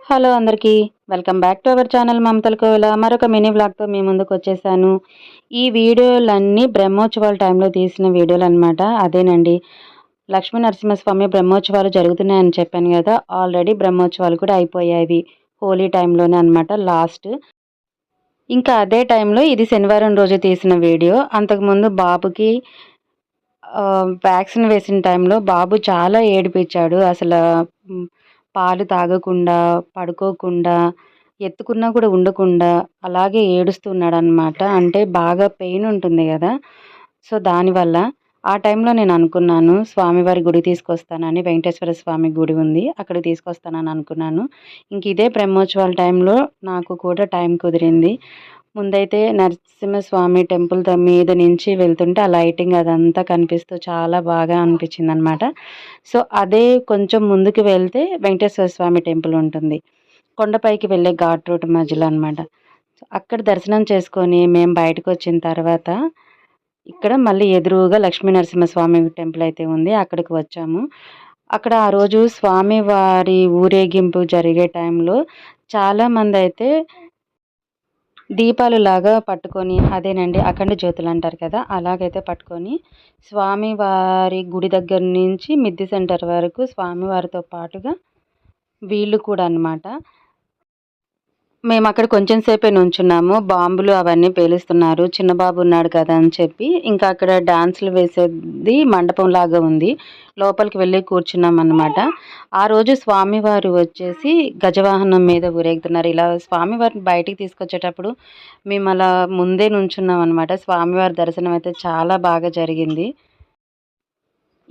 Hello అందరికీ welcome back to our channel మమతల కోవిల మరొక mini వ్లాగ్తో మీ ముందుకు వచ్చేసాను. ఈ వీడియోలన్నీ బ్రహ్మోత్సవాల టైంలో తీసిన వీడియోలు అనమాట. అదేనండి, లక్ష్మీ నరసింహస్వామి బ్రహ్మోత్సవాలు జరుగుతున్నాయని చెప్పాను కదా. ఆల్రెడీ బ్రహ్మోత్సవాలు కూడా అయిపోయాయి. హోలీ టైంలోనే అనమాట లాస్ట్. ఇంకా అదే టైంలో ఇది శనివారం రోజు తీసిన వీడియో. అంతకుముందు బాబుకి వ్యాక్సిన్ వేసిన టైంలో బాబు చాలా ఏడిపించాడు. అసలు పాలు తాగకుండా, పడుకోకుండా, ఎత్తుకున్నా కూడా ఉండకుండా అలాగే ఏడుస్తున్నాడనమాట. అంటే బాగా పెయిన్ ఉంటుంది గదా! సో, దానివల్ల ఆ టైంలో నేను అనుకున్నాను స్వామివారి గుడి తీసుకొస్తానని. వెంకటేశ్వర స్వామి గుడి ఉంది. అక్కడికి తీసుకొస్తానని అనుకున్నాను. ఇంక ఇదే బ్రహ్మోత్సవాల టైంలో నాకు కూడా టైం కుదిరింది. ముందైతే నరసింహస్వామి టెంపుల్ మీద నుంచి వెళ్తుంటే ఆ లైటింగ్ అదంతా కనిపిస్తూ చాలా బాగా అనిపించిందనమాట. సో, అదే కొంచెం ముందుకు వెళ్తే వెంకటేశ్వర స్వామి టెంపుల్ ఉంటుంది. కొండపైకి వెళ్ళే ఘాట్ రూట్ మధ్యలో అనమాట. అక్కడ దర్శనం చేసుకొని మేము బయటకొచ్చిన తర్వాత ఇక్కడ మళ్ళీ ఎదురుగా లక్ష్మీ నరసింహస్వామి టెంపుల్ అయితే ఉంది. అక్కడికి వచ్చాము. అక్కడ ఆ రోజు స్వామివారి ఊరేగింపు జరిగే టైంలో చాలామందైతే దీపాలులాగా పట్టుకొని, అదేనండి అఖండ జ్యోతులంటారు కదా! అలాగైతే పట్టుకొని స్వామివారి గుడి దగ్గర నుంచి మిద్దె సెంటర్ వరకు స్వామివారితో పాటుగా వీళ్ళు కూడా అనమాట. మేమక్కడ కొంచెం సేపే నుంచున్నాము. బాంబులు అవన్నీ పేలుస్తున్నారు. చిన్న బాబు ఉన్నాడు కదా అని చెప్పి, ఇంకా అక్కడ డాన్సులు వేసేది మండపంలాగా ఉంది. లోపలికి వెళ్ళి కూర్చున్నామన్నమాట. ఆ రోజు స్వామివారు వచ్చేసి గజవాహనం మీద ఊరేగుతున్నారు. ఇలా స్వామివారిని బయటికి తీసుకొచ్చేటప్పుడు మేము అలా ముందే నుంచున్నామన్నమాట. స్వామివారి దర్శనం అయితే చాలా బాగా జరిగింది.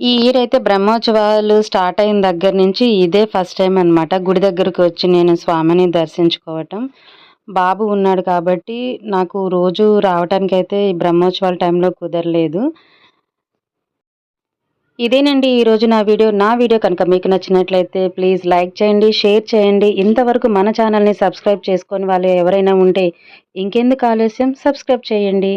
ఈ ఇయర్ అయితే బ్రహ్మోత్సవాలు స్టార్ట్ అయిన దగ్గర నుంచి ఇదే ఫస్ట్ టైం అనమాట గుడి దగ్గరకు వచ్చి నేను స్వామిని దర్శించుకోవటం. బాబు ఉన్నాడు కాబట్టి నాకు రోజు రావటానికైతే ఈ బ్రహ్మోత్సవాల టైంలో కుదరలేదు. ఇదేనండి ఈరోజు నా వీడియో కనుక మీకు నచ్చినట్లయితే ప్లీజ్ లైక్ చేయండి, షేర్ చేయండి. ఇంతవరకు మన ఛానల్ని సబ్స్క్రైబ్ చేసుకొని వాళ్ళు ఎవరైనా ఉంటే ఇంకెందుకు ఆలస్యం, సబ్స్క్రైబ్ చేయండి.